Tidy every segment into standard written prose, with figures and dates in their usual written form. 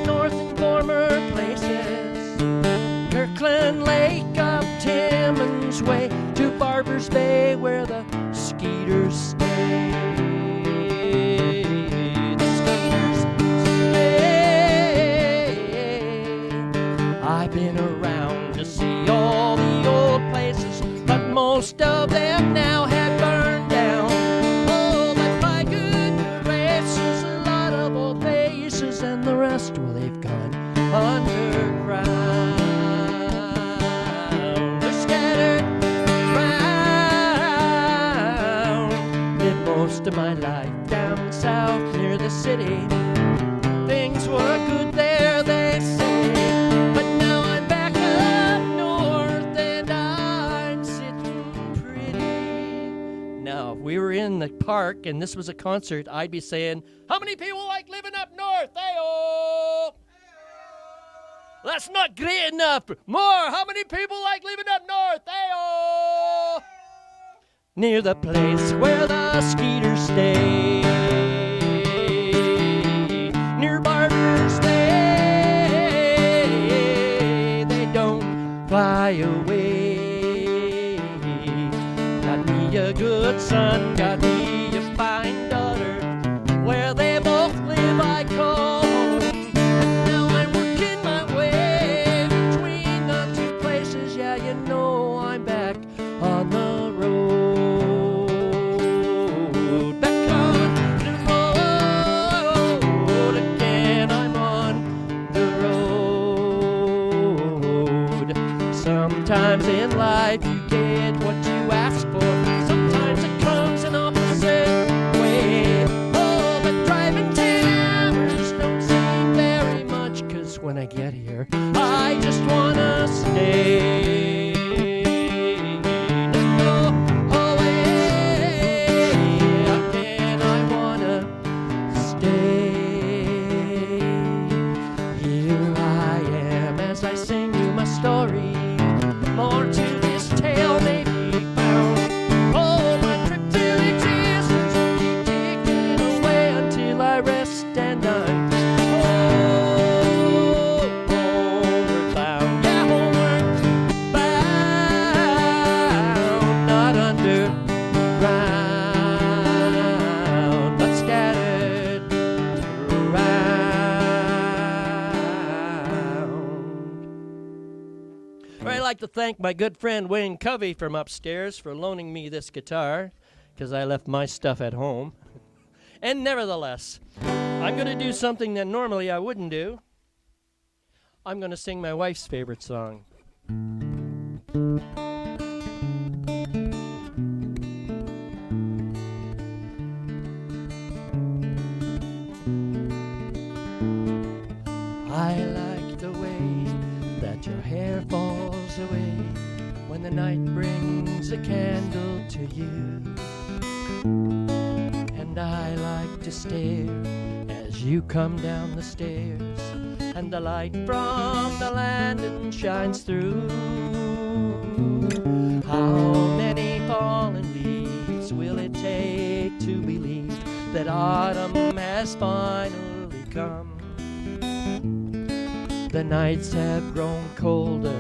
north and warmer places. Kirkland Lake up Timmins Way to Barber's Bay where the skeeters stay. The skeeters stay. I've been around to see all the old places, but most of them now have burned down. Oh, but by good gracious, a lot of old faces, and the rest, well, they've gone underground. They're scattered around. Lived most of my life down south near the city. Things were good there, they say, but now I'm back up north and I'm sitting pretty. Now, if we were in the park and this was a concert, I'd be saying, how many people like living up north? Hey-oh! That's not great enough. More. How many people like living up north? Hey-oh! Near the place where the skeeters stay. Near Barber's Bay. They don't fly away. Got me a good son, got me a fine daughter. Where they both live I call home. And now I'm working my way between the two places. Yeah, you know I'm back on the road. Back on the road again. I'm on the road. Sometimes in life you get what you ask for. Sometimes it comes in opposite way. Oh, but driving 10 hours don't seem very much, 'cause when I get here, I just wanna stay. Not go away again. I wanna stay. Here I am as I sing you my story. More to this tale may be found. Oh, my trip to existence will keep ticking away until I rest and I'm homeward bound. Yeah, homeward bound. Not underground, but scattered around. I'd like to thank my good friend Wayne Covey from upstairs for loaning me this guitar, because I left my stuff at home. And nevertheless, I'm going to do something that normally I wouldn't do. I'm going to sing my wife's favorite song. I like the way that your hair falls away when the night brings a candle to you. And I like to stare as you come down the stairs, and the light from the landing shines through. How many fallen leaves will it take to believe that autumn has finally come? The nights have grown colder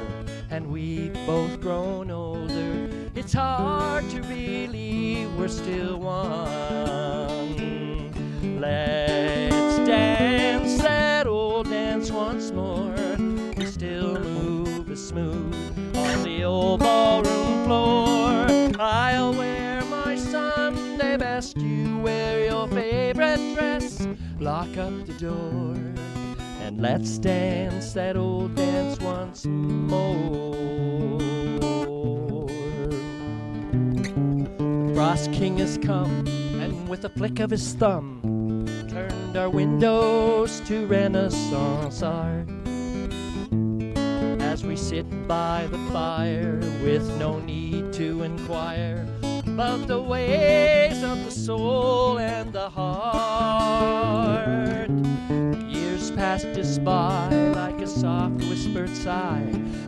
and we've both grown older. It's hard to believe we're still one. Let's dance that old dance once more. We still move as smooth on the old ballroom floor. I'll wear my Sunday best, you wear your favorite dress. Lock up the door and let's dance that old dance once more. The Frost King has come, and with a flick of his thumb, turned our windows to Renaissance art. As we sit by the fire with no need to inquire about the ways of the soul and the heart. Years passed us by like a soft whispered sigh,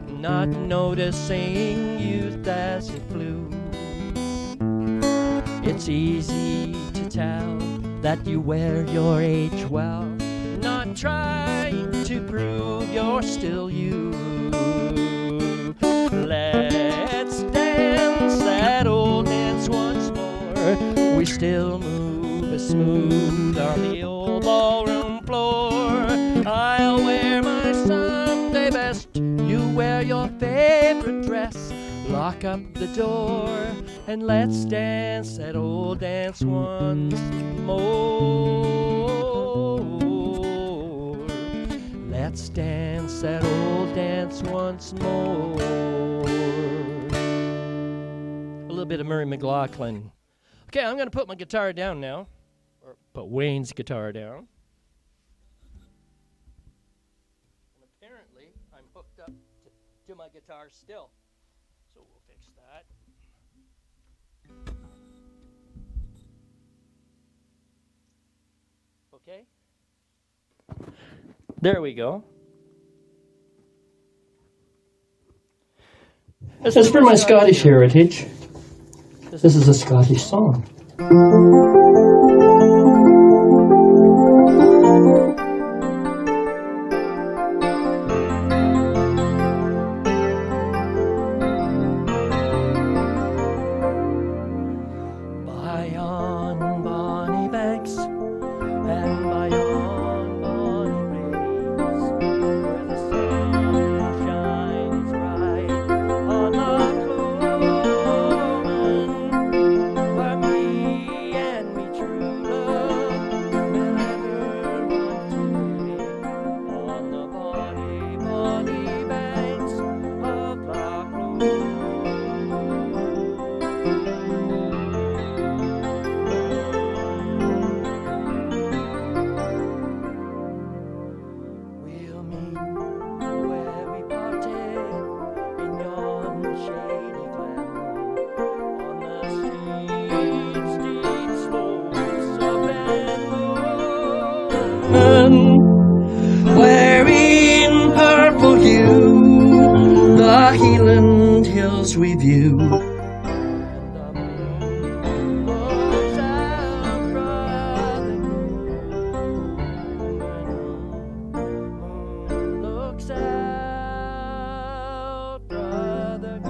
not noticing youth as it flew. It's easy to tell that you wear your age well, not trying to prove you're still you. Let's dance that old dance once more. We still move as smooth on the old ballroom floor. I'll wear my Sunday best, you wear your favorite dress. Lock up the door and let's dance that old dance once more. Let's dance that old dance once more. A little bit of Murray McLaughlin. Okay, I'm going to put my guitar down now, or put Wayne's guitar down. And apparently, I'm hooked up to my guitar still. So we'll fix that. Okay. There we go. As for my Scottish heritage, this is a Scottish song. By on bonny banks and by on bonny ways, where the sun shines bright on the Cloman, where me and me true love will ever want to be, on the bonny, bonny banks of Loch Lomond. We'll meet where we parted in yon shady glen, on the steep, steep slopes of Benlomond, where in purple hue the Heeland hills we view. And the moon looks out, brother, moon looks out, brother.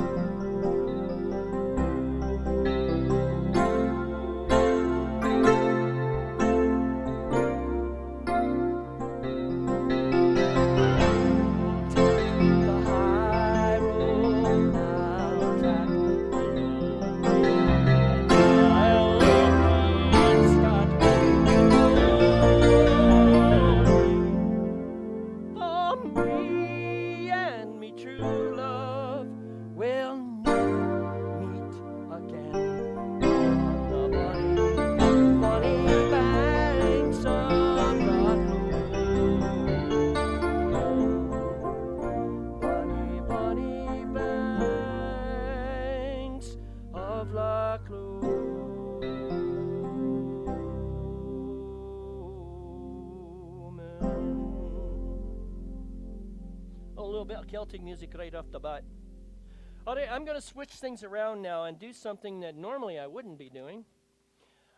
The high road now tackled, and I'll in Scotland. For me and me true love will never meet again, on the bonny, bonny banks of Loch Lomond. Bonny, bonny banks of Loch Lomond. A little bit of Celtic music right off the bat. All right, I'm going to switch things around now and do something that normally I wouldn't be doing.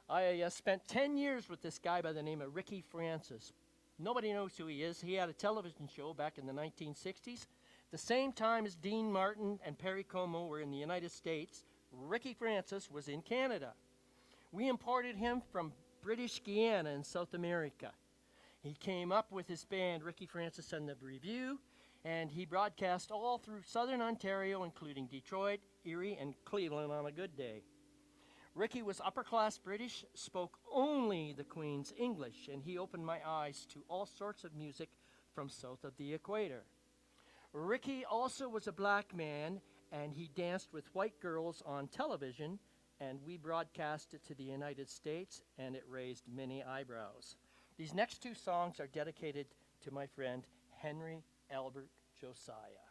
I spent 10 years with this guy by the name of Ricky Francis. Nobody knows who he is. He had a television show back in the 1960s. The same time as Dean Martin and Perry Como were in the United States, Ricky Francis was in Canada. We imported him from British Guiana in South America. He came up with his band, Ricky Francis and the Review, and he broadcast all through southern Ontario, including Detroit, Erie, and Cleveland on a good day. Ricky was upper-class British, spoke only the Queen's English, and he opened my eyes to all sorts of music from south of the equator. Ricky also was a black man, and he danced with white girls on television, and we broadcast it to the United States, and it raised many eyebrows. These next two songs are dedicated to my friend Henry Albert Josiah.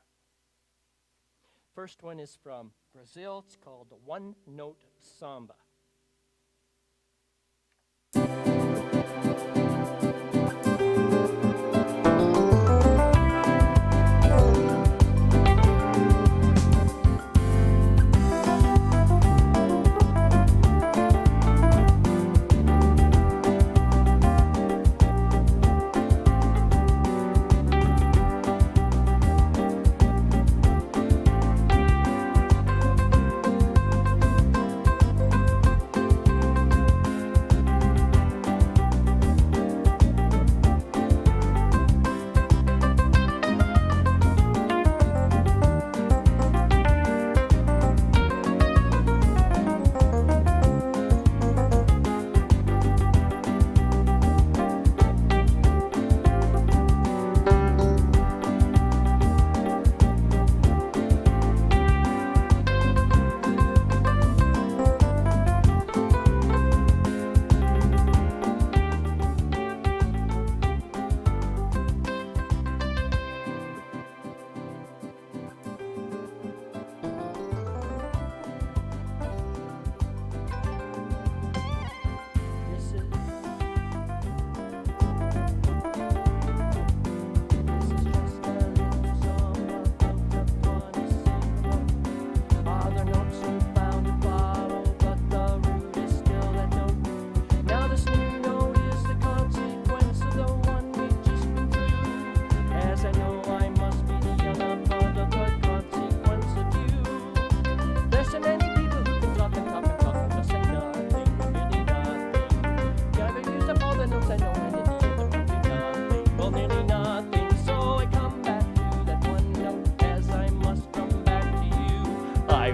First one is from Brazil. It's called the One Note Samba.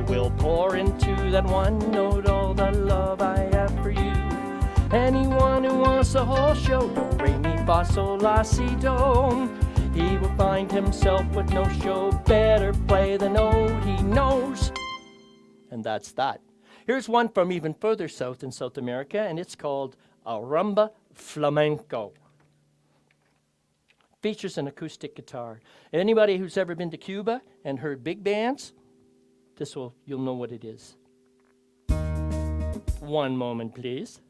will pour into that one note all the love I have for you. Anyone who wants the whole show, do, re, mi, fa, sol, la, si, do, he will find himself with no show. Better play the note he knows. And that's that. Here's one from even further south in South America, and it's called a rumba flamenco. Features an acoustic guitar. Anybody who's ever been to Cuba and heard big bands, you'll know what it is. One moment, please.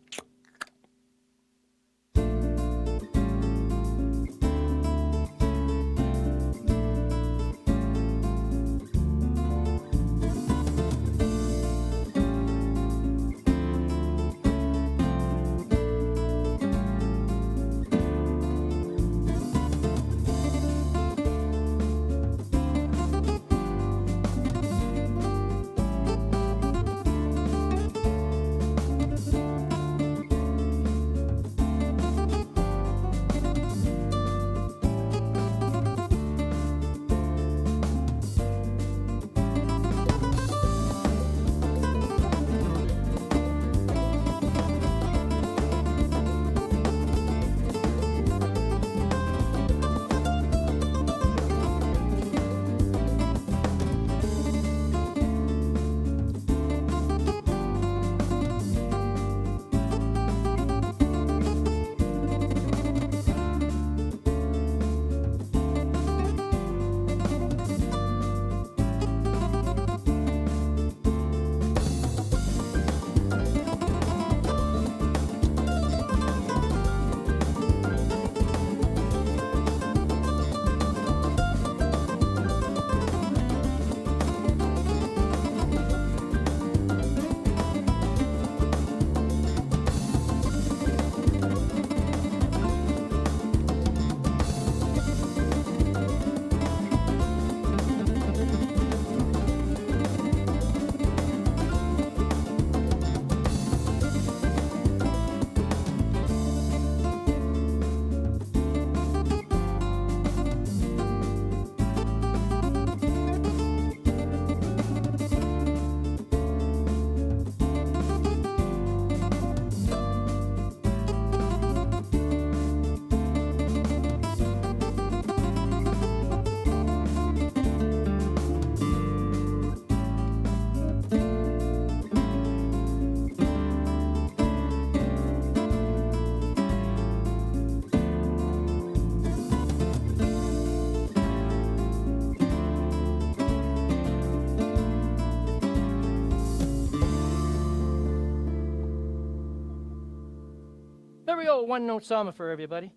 There we go, one note samba for everybody.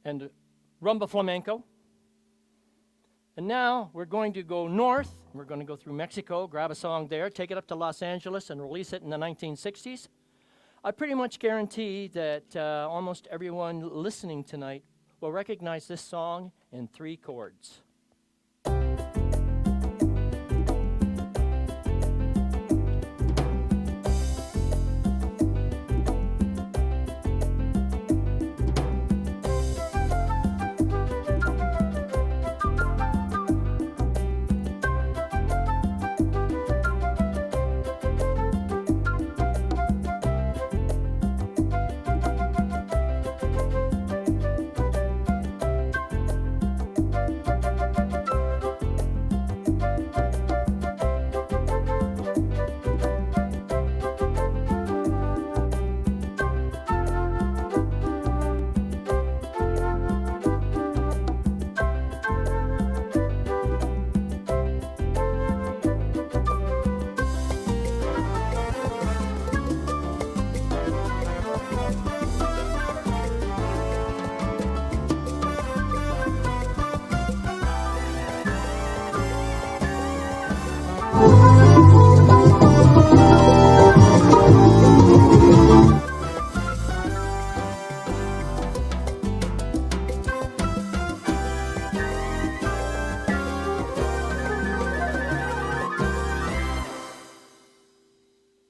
And rumba flamenco. And now we're going to go north. We're going to go through Mexico, grab a song there, take it up to Los Angeles and release it in the 1960s. I pretty much guarantee that almost everyone listening tonight will recognize this song in 3 chords.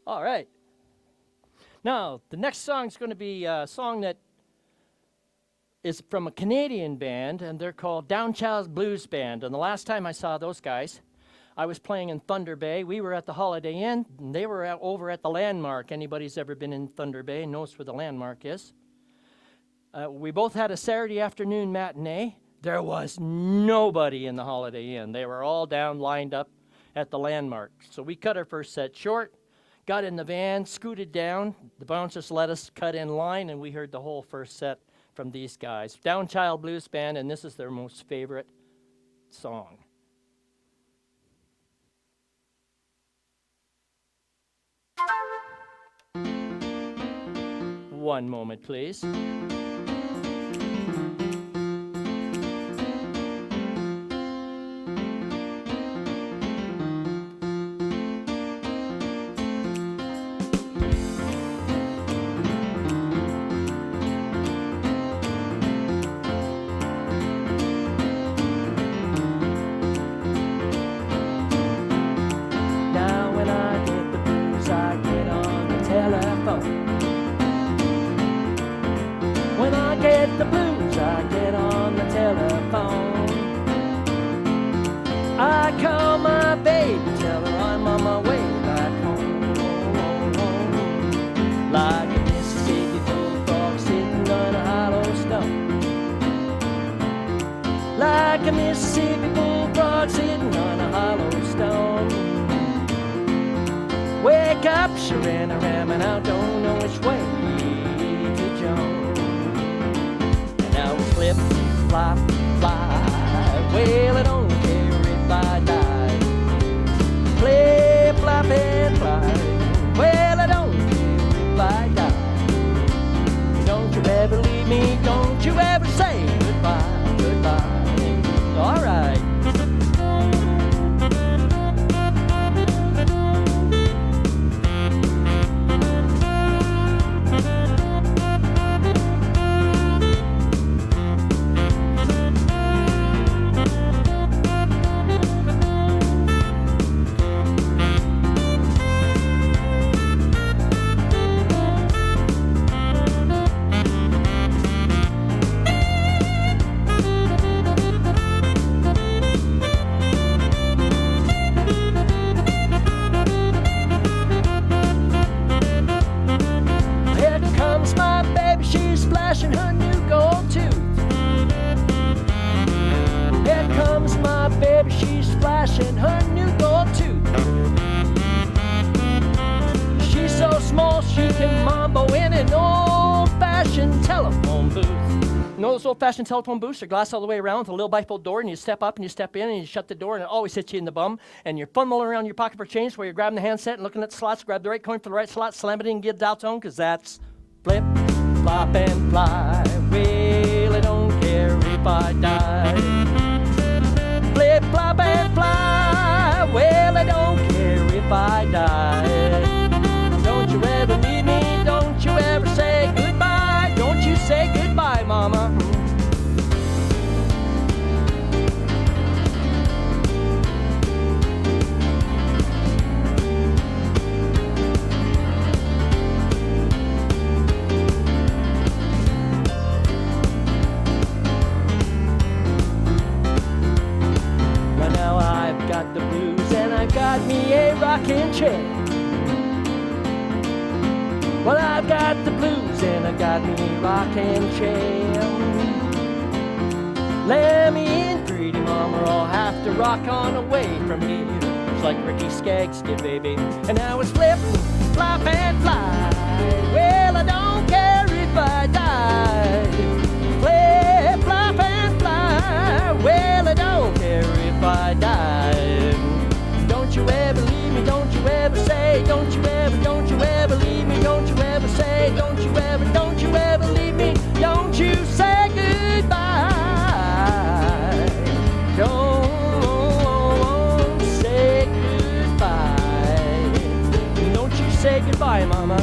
All right. Now, the next song is going to be a song that is from a Canadian band, and they're called Down Child's Blues Band. And the last time I saw those guys, I was playing in Thunder Bay. We were at the Holiday Inn, and they were over at the Landmark. Anybody's ever been in Thunder Bay knows where the Landmark is. We both had a Saturday afternoon matinee. There was nobody in the Holiday Inn. They were all down, lined up at the Landmark. So we cut our first set short, got in the van, scooted down. The bouncers let us cut in line, and we heard the whole first set from these guys. Down Child Blues Band, and this is their most favorite song. One moment, please. The blues, I get on the telephone. I call my baby, tell her I'm on my way back home. Like a Mississippi bulldog sitting on a hollow stone. Like a Mississippi bulldog sitting on a hollow stone. Wake up, Sharana, ramming out, don't know which way to jump. Now we slip, flop, fly. Well, I don't care if I die. Flip, flop, and fly. Well, I don't care if I die. Don't you ever leave me, don't you ever say goodbye, goodbye. All right. Those old-fashioned telephone booths are glass all the way around with a little bifold door, and you step up and you step in and you shut the door, and it always hits you in the bum, and you're fumbling around your pocket for change where you're grabbing the handset and looking at the slots, grab the right coin for the right slot, slam it in and get the out tone, because that's flip, flop, and fly. Well, I don't care if I die. Flip, flop, and fly. Well, I don't care if I die. Don't you ever leave me, don't you ever say goodbye. Don't you say goodbye, mama. Well, now I've got the blues and I've got me a rocking chair. Well, I've got the blues and I've got me a rocking chair. Let me in, pretty mama, or I'll have to rock on away from here. It's like Ricky Skaggs did, baby. And now it's flip, flop, and fly. Well, I don't care if I die. Flip, flop, and fly. Well, I don't care if I die. Don't you ever leave me, don't you ever say, don't you ever leave me, don't you ever say, don't you ever leave me, don't you say goodbye. Don't say goodbye. Don't you say goodbye, mama.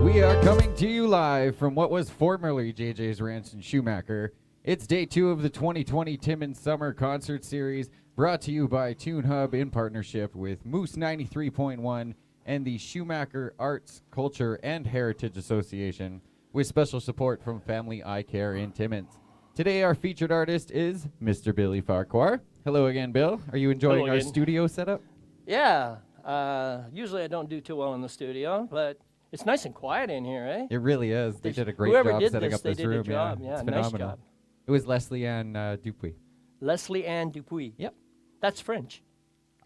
We are coming to you live from what was formerly JJ's Ranch in Schumacher. It's day 2 of the 2020 Timmins Summer Concert Series, brought to you by TuneHub in partnership with Moose 93.1 and the Schumacher Arts, Culture, and Heritage Association, with special support from Family Eye Care in Timmins. Today, our featured artist is Mr. Billy Farquhar. Hello again, Bill. Are you enjoying Hello our again. studio setup? Yeah. Usually I don't do too well in the studio, but it's nice and quiet in here, eh? It really is. They did a great Whoever job did setting this, up this they did room. a job. Yeah, Yeah, it's nice phenomenal. job. It was Leslie Ann Dupuy. Leslie Ann Dupuy. Yep. That's French.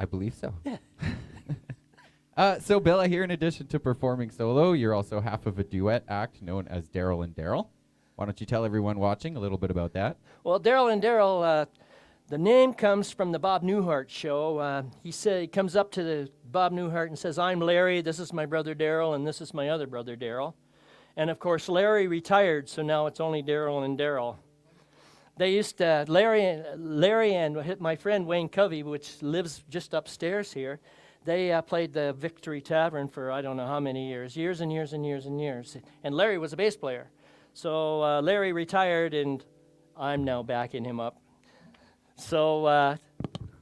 I believe so. Yeah. So, Bill, I hear in addition to performing solo, you're also half of a duet act known as Daryl and Daryl. Why don't you tell everyone watching a little bit about that? Well, Daryl and Daryl, the name comes from the Bob Newhart show. He comes up to the Bob Newhart and says, "I'm Larry, this is my brother Daryl, and this is my other brother Daryl." And of course, Larry retired, so now it's only Daryl and Daryl. They used to, Larry and my friend Wayne Covey, which lives just upstairs here, they played the Victory Tavern for I don't know how many years and years and years and years. And Larry was a bass player. So Larry retired, and I'm now backing him up. So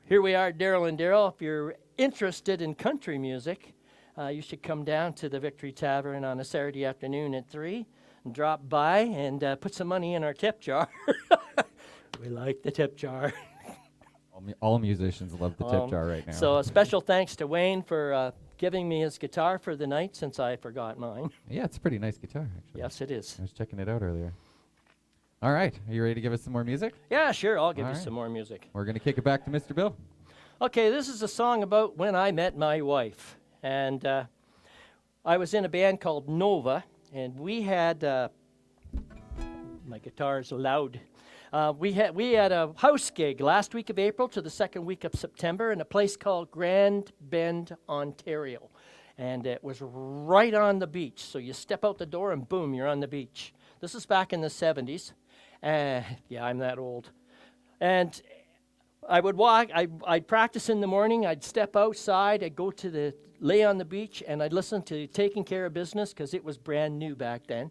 here we are, Daryl and Daryl. If you're interested in country music, you should come down to the Victory Tavern on a Saturday afternoon at 3 and drop by and put some money in our tip jar. We like the tip jar. All musicians love the tip jar right now. So a special thanks to Wayne for giving me his guitar for the night since I forgot mine. Yeah, it's a pretty nice guitar, actually. Yes, it is. I was checking it out earlier. All right. Are you ready to give us some more music? Yeah, sure. I'll give All you right. some more music. We're going to kick it back to Mr. Bill. Okay, this is a song about when I met my wife. And I was in a band called Nova, and we had, my guitar's loud. We had a house gig last week of April to the second week of September in a place called Grand Bend, Ontario. And it was right on the beach. So you step out the door and boom, you're on the beach. This is back in the 70s. Yeah, I'm that old. And I would walk, I'd practice in the morning, I'd step outside, I'd go to lay on the beach, and I'd listen to Taking Care of Business because it was brand new back then.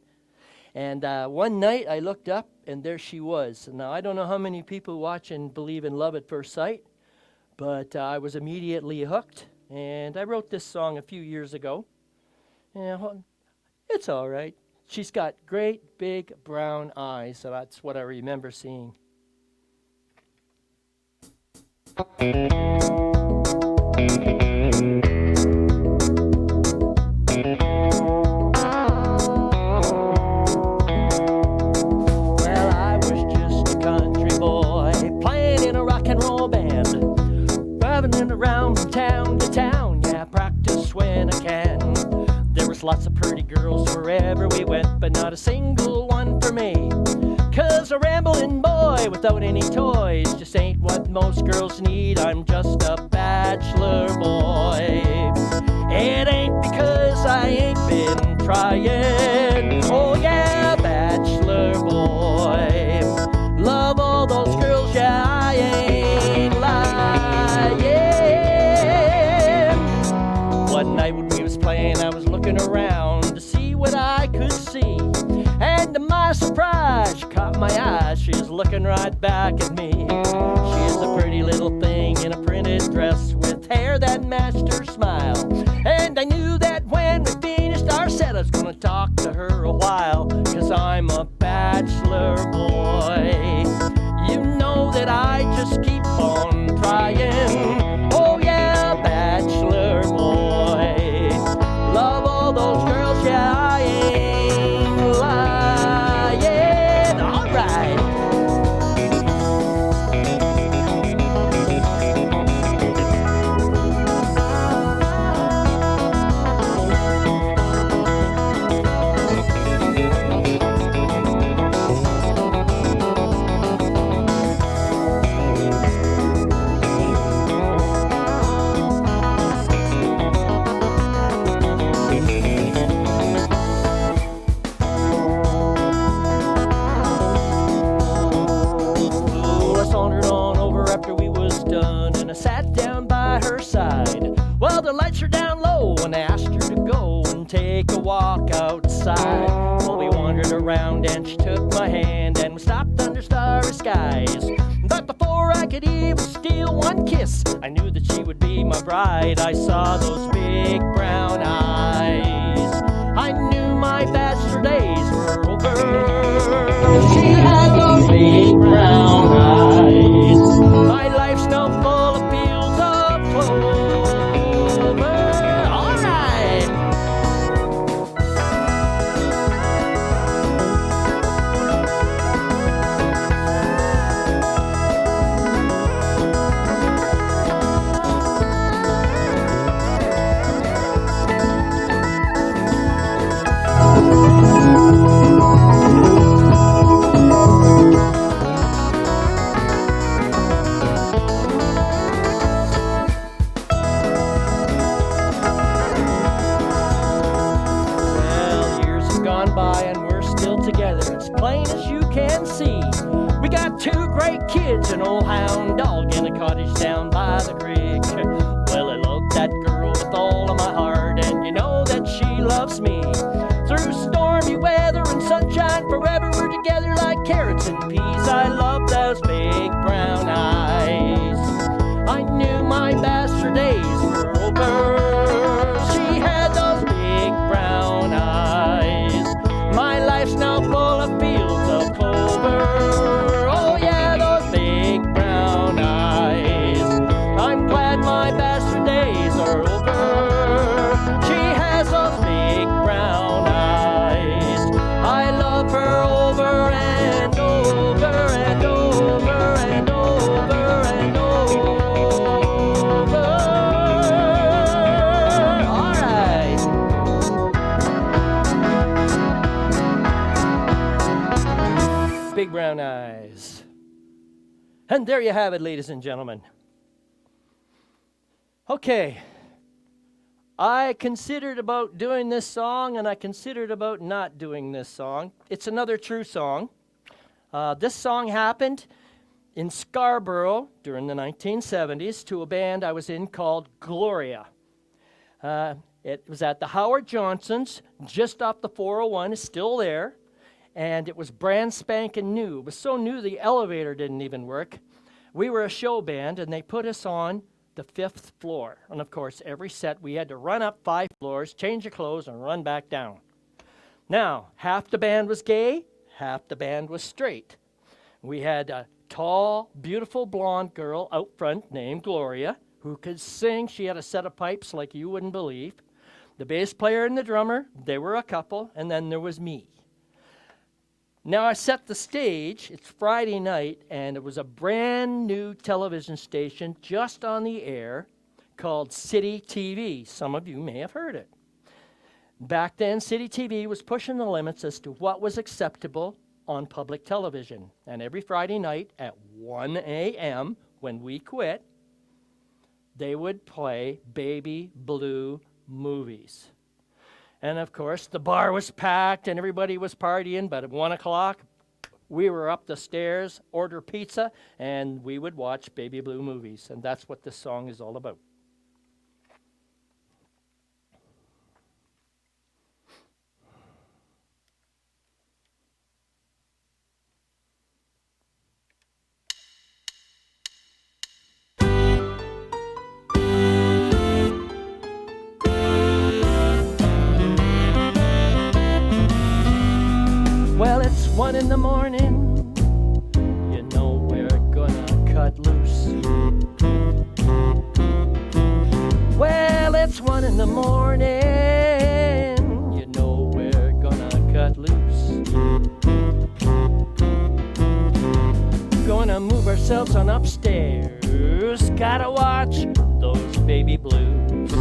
And one night I looked up, and there she was. Now, I don't know how many people watch and believe in love at first sight, but I was immediately hooked. And I wrote this song a few years ago. And it's all right. She's got great big brown eyes, so that's what I remember seeing. Lots of pretty girls wherever we went, but not a single one for me. 'Cause a rambling boy without any toys just ain't what most girls need. I'm just a bachelor boy. It ain't because I ain't been trying. Oh yeah, bachelor boy. Love all those girls, yeah, I ain't lying. One night when we was playing, I was looking around to see what I could see. And to my surprise, she caught my eye. She's looking right back at me. She's a pretty little thing in a printed dress with hair that matched her smile. And I knew that when we finished our set, I was gonna talk to her a while. 'Cause I'm a bachelor boy. You know that I just keep on trying. Oh yeah, bachelor boy. Love all those girls, yeah, I ain't lying. All right. Well, the lights are down low, and I asked her to go and take a walk outside. Well, we wandered around, and she took my hand, and we stopped under starry skies. But before I could even steal one kiss, I knew that she would be my bride. I saw those big brown eyes. I knew my bachelor days were over. She had those big plain as you can see. We got two great kids, an old hound dog, and a cottage down by the creek. Well, I love that girl with all of my heart, and you know that she loves me. Through stormy weather and sunshine, forever we're together like carrots and peas. I love those big brown eyes. I knew my bastard days were over. She had those big brown eyes. My life's now full of fields of clover. Oh yeah, those big brown eyes. I'm glad my bastard days are over. She has those big brown eyes. I love her over and over and over and over and over. All right. Big brown eyes. And there you have it, ladies and gentlemen. Okay. I considered about doing this song, and I considered about not doing this song. It's another true song. This song happened in Scarborough during the 1970s to a band I was in called Gloria. It was at the Howard Johnson's, just off the 401. It's still there, and it was brand spanking new. It was so new the elevator didn't even work. We were a show band, and they put us on the 5th floor. And of course, every set we had to run up 5 floors, change your clothes, and run back down. Now, half the band was gay, half the band was straight. We had a tall, beautiful blonde girl out front named Gloria who could sing. She had a set of pipes like you wouldn't believe. The bass player and the drummer, they were a couple, and then there was me. Now I set the stage. It's Friday night, and it was a brand new television station just on the air called City TV. Some of you may have heard it. Back then, City TV was pushing the limits as to what was acceptable on public television. And every Friday night at 1 a.m., when we quit, they would play baby blue movies. And of course, the bar was packed and everybody was partying, but at 1 o'clock, we were up the stairs, order pizza, and we would watch baby blue movies. And that's what this song is all about. Well, it's 1 in the morning, you know we're gonna cut loose. Well, it's 1 in the morning, you know we're gonna cut loose. Gonna move ourselves on upstairs, gotta watch those baby blues.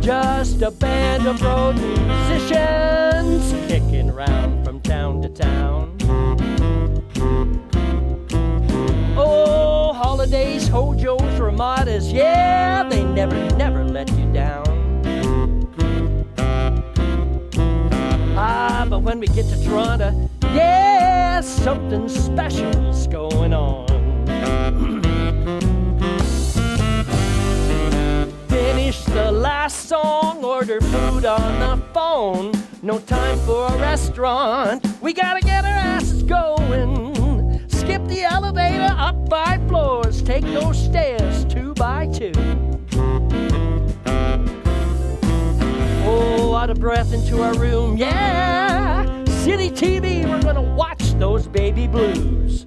Just a band of road musicians kicking around from town to town. Oh, holidays, hojos, ramadas, yeah, they never let you down. Ah, but when we get to Toronto, yeah, something special's going on. Finish the last song, order food on the phone. No time for a restaurant, we gotta get our asses going. Skip the elevator up 5 floors, take those stairs 2 by 2. Oh, out of breath into our room, yeah. City TV, we're gonna watch those baby blues.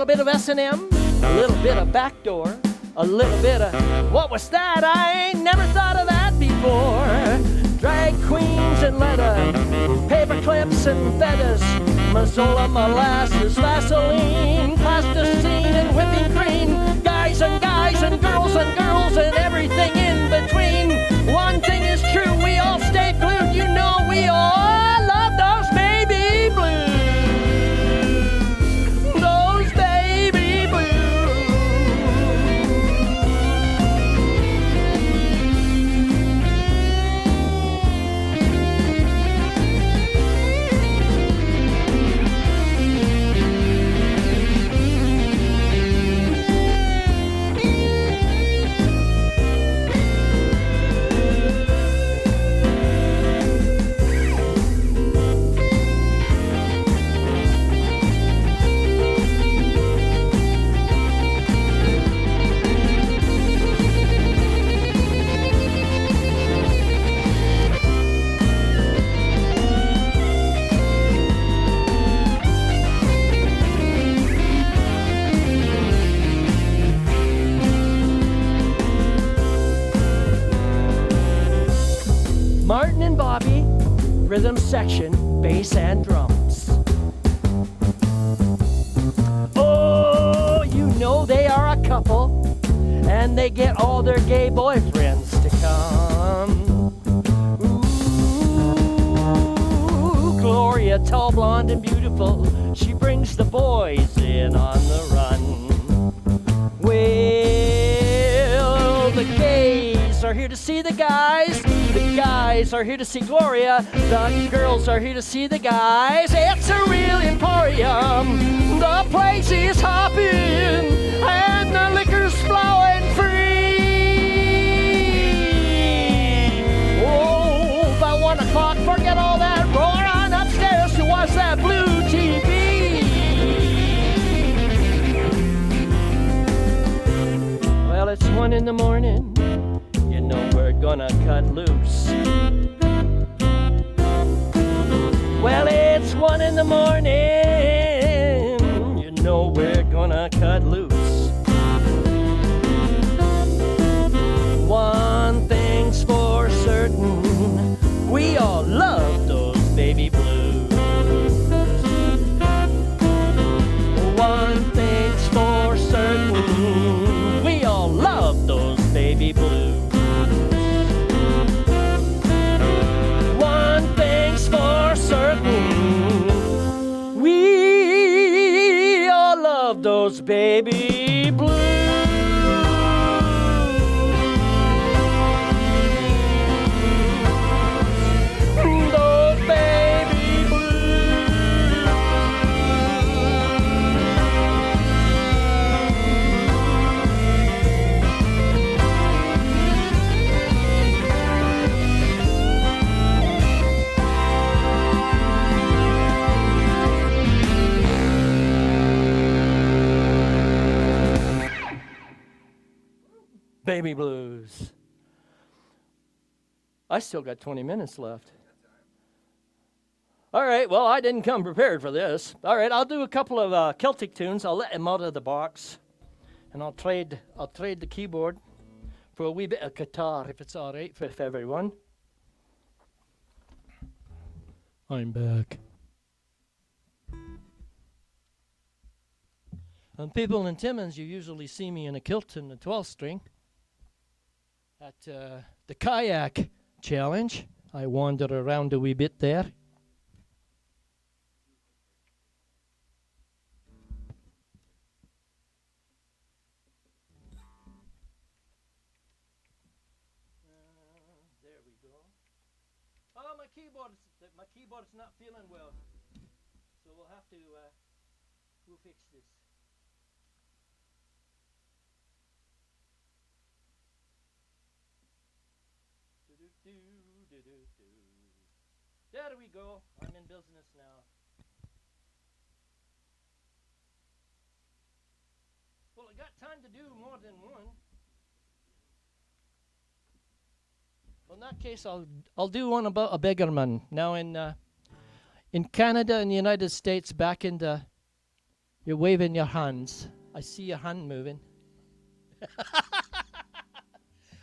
little bit of S&M, a little bit of backdoor, a little bit of, what was that? I ain't never thought of that before. Drag queens and leather, paper clips and feathers, Mazola, molasses, Vaseline, plasticine and whipping cream, guys and girls and everything in between. One thing is true, we all stay glued, you know we all love those baby blues. Those baby blues. Martin and Bobby, rhythm section, bass and drums. Oh, you know they are a couple, and they get all their gay boyfriends to come. Ooh, Gloria, tall, blonde, and beautiful, she brings the boys in on the run. Well, the gays are here to see the guys are here to see Gloria, the girls are here to see the guys. It's a real emporium, the place is hopping, and the liquor's flowing free. Oh, by 1 o'clock, forget all that, roll on upstairs to watch that blue TV. Well, it's 1 in the morning, you know we're gonna cut loose. Well, it's 1 in the morning, you know we're gonna cut loose. One thing's for certain, we all love those baby blues. One thing's for certain, we all love those baby blues. Certain, we all love those baby blues. Those baby blues. Baby blues. I still got 20 minutes left. All right, well, I didn't come prepared for this. All right, I'll do a couple of Celtic tunes. I'll let them out of the box, and I'll trade the keyboard for a wee bit of guitar, if it's all right with everyone. I'm back. And people in Timmins, you usually see me in a kilt and a 12 string. At the kayak challenge, I wander around a wee bit there. There we go. Oh, my keyboard's not feeling well, so we'll have to we'll fix this. There we go. I'm in business now. Well, I got time to do more than one. Well, in that case, I'll do one about a beggarman. Now, in Canada and the United States, back in the You're waving your hands. I see your hand moving.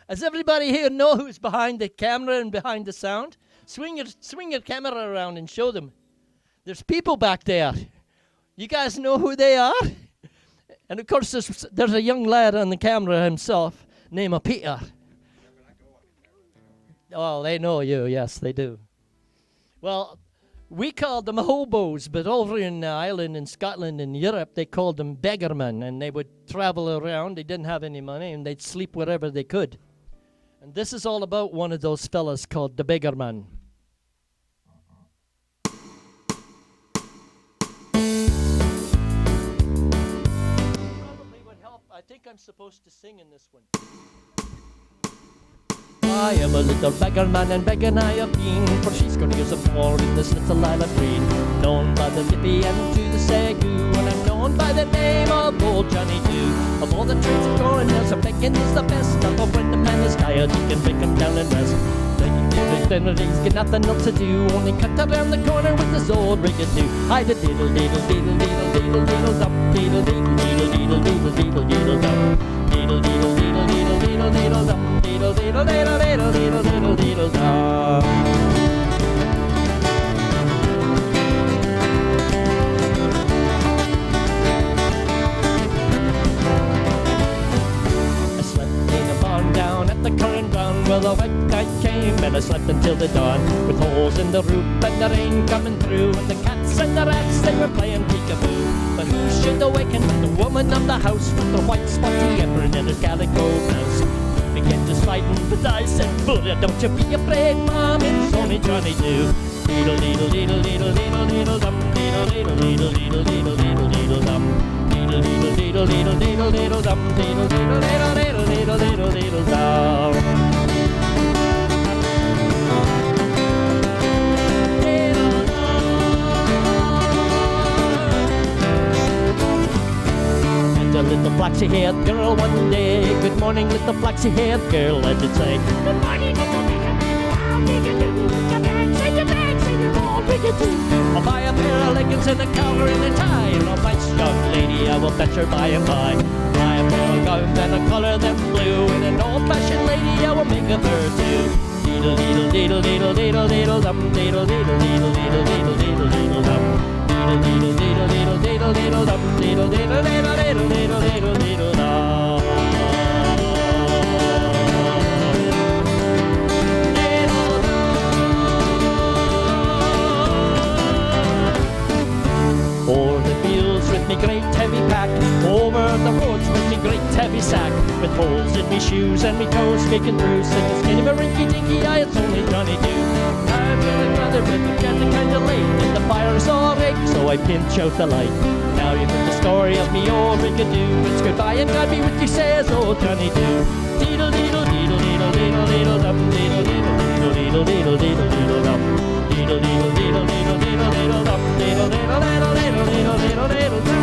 Does everybody here know who's behind the camera and behind the sound? Swing your camera around and show them. There's people back there. You guys know who they are? And of course, there's a young lad on the camera himself named Peter. Oh, they know you. Yes, they do. Well, we called them hobos, but over in Ireland and Scotland and Europe, they called them beggarmen, and they would travel around. They didn't have any money, and they'd sleep wherever they could. And this is all about one of those fellas called the beggarman. Probably would help. I think I'm supposed to sing in this one. I am a little beggar man and begging I have been, for she's gonna use some more in this little isle of green. Known by the Lippy and to the Sagu, and I'm known by the name of Old Johnny Dew. Of all the trades of going there's a begging is the best. But when the man is tired he can break him down and rest. He's got nothing else to do, only cut around the corner with his old rigatoo. I the diddle diddle diddle diddle diddle diddle dum, diddle diddle diddle diddle diddle diddle diddle dum, diddle diddle diddle diddle diddle diddle dum, diddle diddle diddle diddle diddle diddle diddle dum. I slept in a barn down at the current ground. Well, the white night came and I slept until the dawn, with holes in the roof and the rain coming through, and the cats and the rats they were playing peekaboo. But who should awaken but the woman of the house, with the white spotty apron and her calico blouse. Began to fighting, but I said, "Buddha, don't you be afraid, Mom, it's only Johnny Dew." Diddle diddle diddle diddle diddle diddle dum, diddle diddle diddle diddle diddle diddle diddle dum, diddle diddle diddle diddle diddle diddle dum, diddle diddle diddle diddle diddle diddle diddle dum. A little flaxy-haired girl one day. Good morning, little flaxy-haired girl, let it say. Good morning, little beggarman, how did you do? Your bags, and your old rigatoo. I'll buy a pair of leggings and a collar and a tie, and a nice young lady I will fetch her by and by. Buy a pair of gowns and a color them blue, and an old-fashioned lady I will make of her too. Diddle diddle diddle diddle diddle diddle dum, diddle diddle diddle diddle diddle diddle diddle dum. Diddle diddle diddle diddle diddle diddle dum, diddle diddle diddle diddle diddle diddle diddle dum. O'er the fields with me great heavy pack, over the roads with me great heavy sack, with holes in me shoes and me toes sticking through, such a skinny rinky dinky eye, it's only Johnny Dew. I've got a brother but it's getting kinda late, and the fire's all rigged, so I pinch out the light. Now you've heard the story of me old rigadoo, it's goodbye and God be with you, says old Johnny Dew. Diddle diddle diddle diddle diddle diddle dum, diddle diddle diddle diddle diddle diddle diddle dum, diddle diddle diddle diddle diddle diddle dum, diddle diddle diddle diddle diddle diddle diddle dum.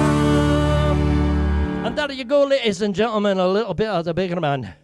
And there you go, ladies and gentlemen, a little bit of the bigger man.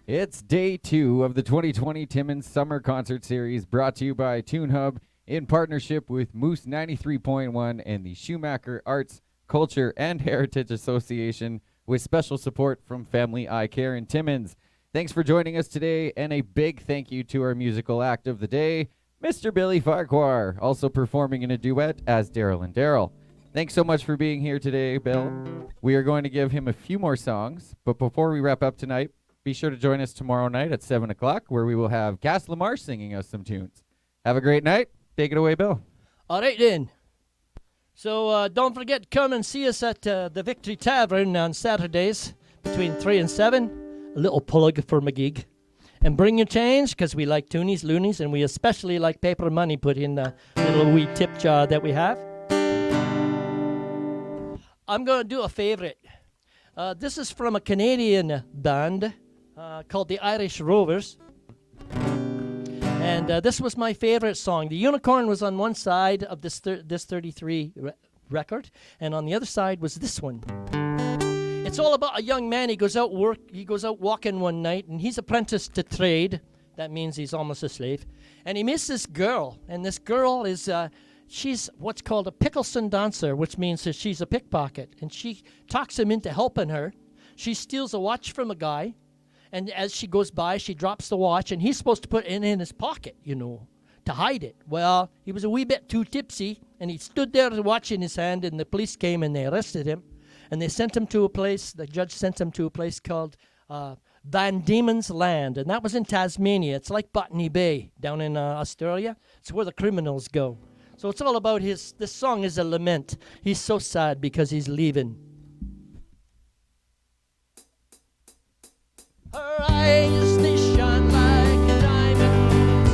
It's day 2 of the 2020 Timmins Summer Concert Series, brought to you by TuneHub in partnership with Moose 93.1 and the Schumacher Arts, Culture, and Heritage Association, with special support from Family Eye Care in Timmins. Thanks for joining us today, and a big thank you to our musical act of the day, Mr. Billy Farquhar, also performing in a duet as Daryl and Daryl. Thanks so much for being here today, Bill. We are going to give him a few more songs, but before we wrap up tonight, be sure to join us tomorrow night at 7 o'clock, where we will have Cass Lamar singing us some tunes. Have a great night. Take it away, Bill. All right, then. So don't forget to come and see us at the Victory Tavern on Saturdays between 3 and 7. A little plug for my gig. And bring your change, because we like toonies, loonies, and we especially like paper money put in the little wee tip jar that we have. I'm going to do a favorite. This is from a Canadian band called the Irish Rovers. And this was my favorite song. The unicorn was on one side of this 33 record, and on the other side was this one. It's all about a young man. He goes out walking one night, and he's apprenticed to trade. That means he's almost a slave. And he meets this girl, and this girl is she's what's called a Pickleson dancer, which means that she's a pickpocket. And she talks him into helping her. She steals a watch from a guy. And as she goes by, she drops the watch. And he's supposed to put it in his pocket, to hide it. Well, he was a wee bit too tipsy. And he stood there with a watch in his hand. And the police came and they arrested him. And they sent him to a place, the judge sent him to a place called Van Diemen's Land. And that was in Tasmania. It's like Botany Bay down in Australia. It's where the criminals go. So it's all about this song is a lament. He's so sad because he's leaving. Her eyes, they shine like a diamond.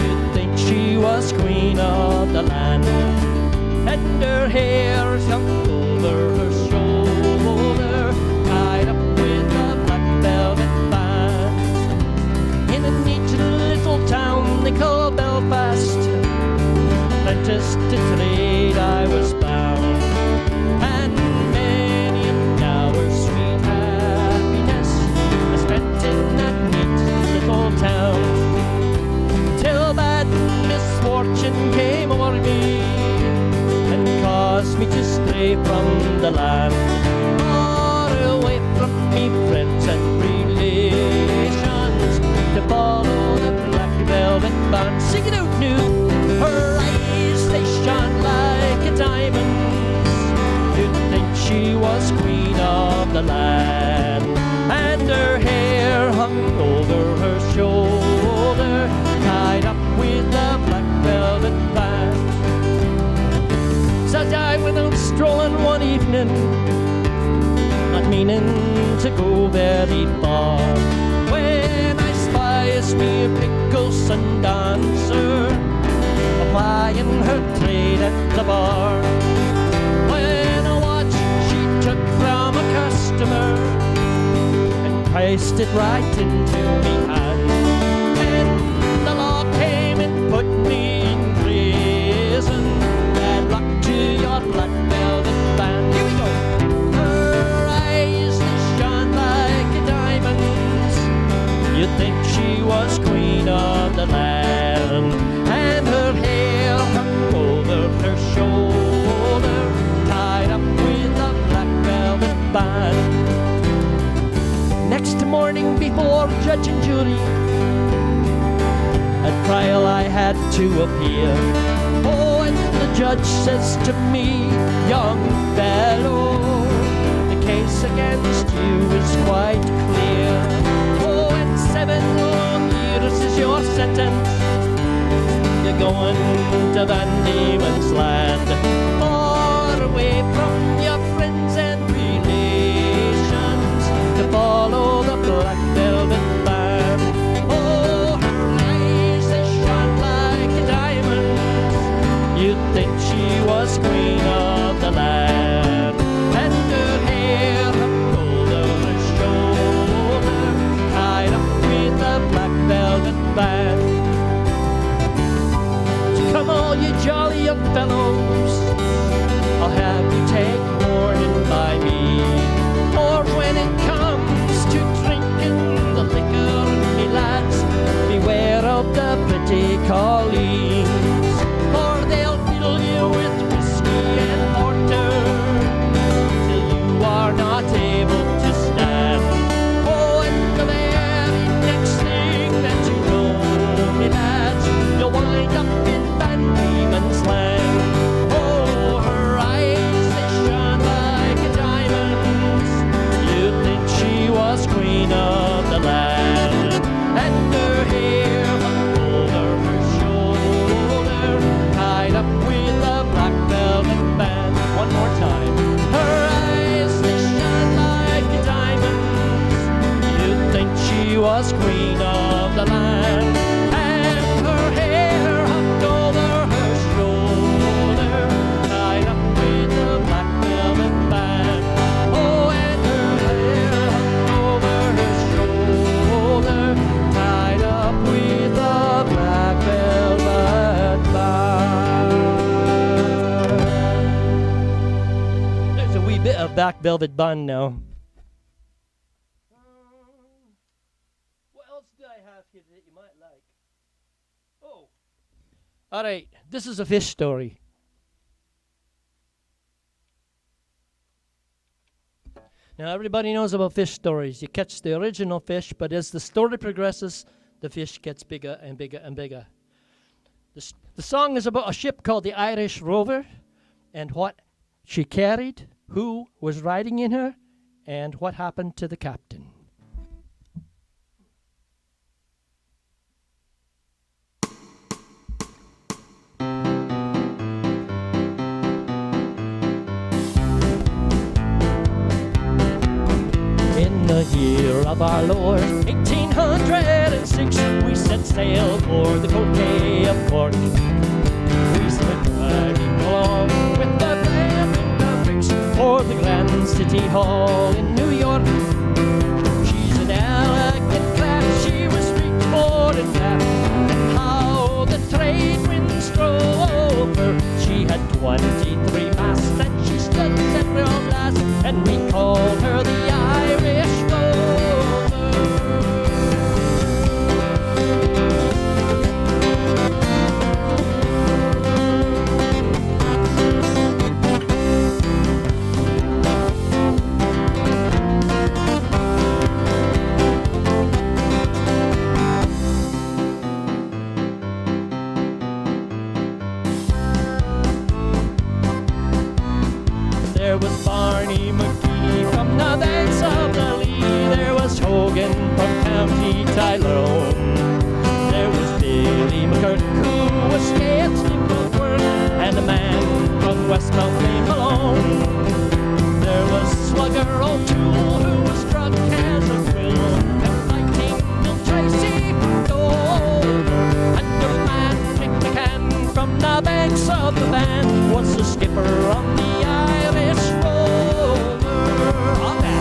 You'd think she was queen of the land. And her hair hung over her shoulder, tied up with a black velvet band. In a neat little town they call Belfast, apprentice to trade I was bound. And many an hour's sweet happiness I spent in that neat little town, till bad misfortune came over me and caused me to stray from the land, far away from me friends and relations, to follow the black velvet band. Sing it out new. Her eyes, they shone like a diamond. You'd think she was queen of the land. And her hair hung over her shoulder, tied up with a black velvet band. So I went out strolling one evening, not meaning to go very far, when I spies me a Pickleson dancer, applying her trade at the bar. When a watch she took from a customer and priced it right into me hand, and the law came and put me in prison. Bad luck to your black velvet band. Here we go. Her eyes, they shone like diamonds. You'd think she was queen of the land. And her hair hung over her shoulder, tied up with a black velvet band. Next morning before judge and jury, at trial I had to appear. Oh, and the judge says to me, young fellow, the case against you is quite clear. Oh, and 7 long years is your sentence. You're going to Van Diemen's Land, far away from your friends and relations, to follow the black velvet band. Oh, her eyes, they shone like diamonds. You'd think she was queen of the land. And her hair hung over her shoulder, tied up with a black velvet band. Come all you jolly young fellows, I'll have you take warning by me. Or when it comes to drinking the liquor, me lads, beware of the pretty colleens, for they'll fill you with whiskey and porter till you are not able to stand. Oh, and the very next thing that you know, me lads, you'll wind up in Van Diemen's Land. Oh, her eyes, they shone like diamonds. You'd think she was queen of the land. And her hair hung over her shoulder, tied up with a black velvet band. One more time. Her eyes, they shone like diamonds. You'd think she was queen of the land. And her hair hung over her shoulder, tied up with a black velvet band. Oh, and her hair hung over her shoulder, tied up with a black velvet band. There's a wee bit of black velvet band now. What else do I have here that you might like? Oh. All right, this is a fish story. Now, everybody knows about fish stories. You catch the original fish, but as the story progresses, the fish gets bigger and bigger and bigger. The song is about a ship called the Irish Rover and what she carried, who was riding in her, and what happened to the captain. In the year of our Lord, 1806, we set sail for the Court of Cork. We went riding along with the band and the bricks for the Grand City Hall in New York. She's an elegant craft, she was streaked forward and aft, and how the trade winds drove her. She had 23 masts and she stood several last, and we called her the Irish Rover. There was Barney McGee from the banks of the Lee. There was Hogan from County Tyrone. There was Billy McCurk who was scared Stickleworth, and a man from Westmount came along. There was Slugger O'Toole who was drunk as a quill, and Fighting Bill Tracy from Dover. And a man kicked the can from the banks of the Van was the skipper on the Irish Rover. All right.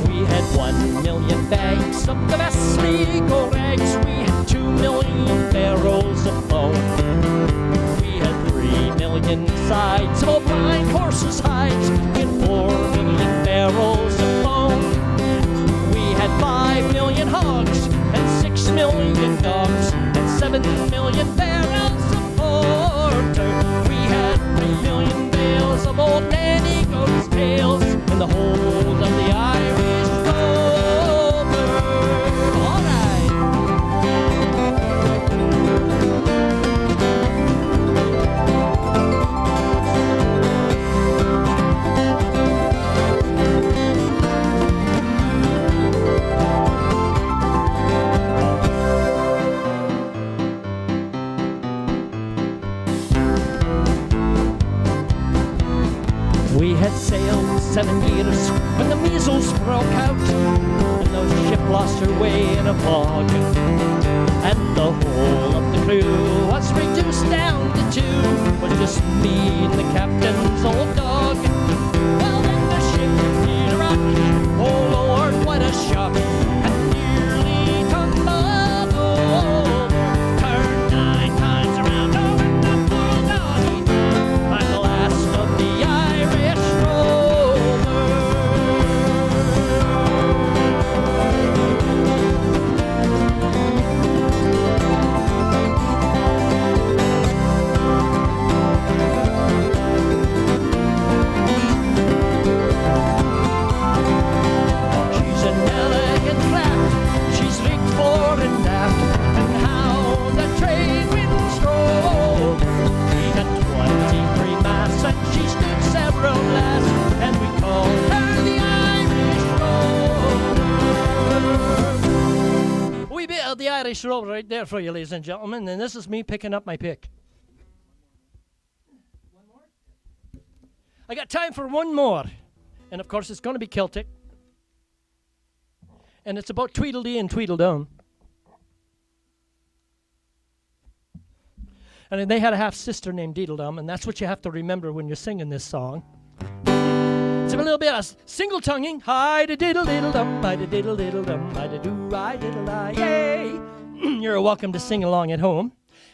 We had 1 million bags of the best legal rags. We had 2 million barrels of foam. We had 3 million sides of old blind horses' hides. We had 4 million barrels of foam. We had 5 million hogs and 6 million dogs and 7 million barrels of porter. We had 3 million bales of old nanny goats' tails in the hold of the Irish Rover. All right. We had sailed 7 years when the measles broke out, and the ship lost her way in a fog, and the whole of the crew was reduced down to 2, was just me and the captain's old dog. Well, then the ship hit a rock, oh Lord, what a shock, and nearly tumbled over, turned 9 times around, oh, and the poor doggy died. I'm the last of the Irish Rover. She's an elegant craft, she's rigged fore and aft, and how the trade winds drove her. We had 23 masts and she stood several last, and we called her the Irish Rover. We built the Irish Rover right there for you, ladies and gentlemen, and this is me picking up my pick. I got time for one more, and of course it's going to be Celtic, and it's about Tweedledee and Tweedledum. And then they had a half-sister named Deedledum, and that's what you have to remember when you're singing this song. It's a little bit of single-tonguing. Hi-da-diddle-diddle-dum, hi-da-diddle-diddle-dum, hi-da-doo-I-diddle-I, yay! You're welcome to sing along at home.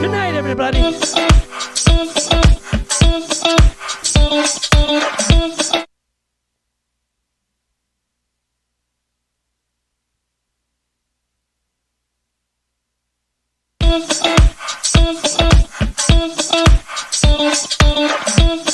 Good night, everybody.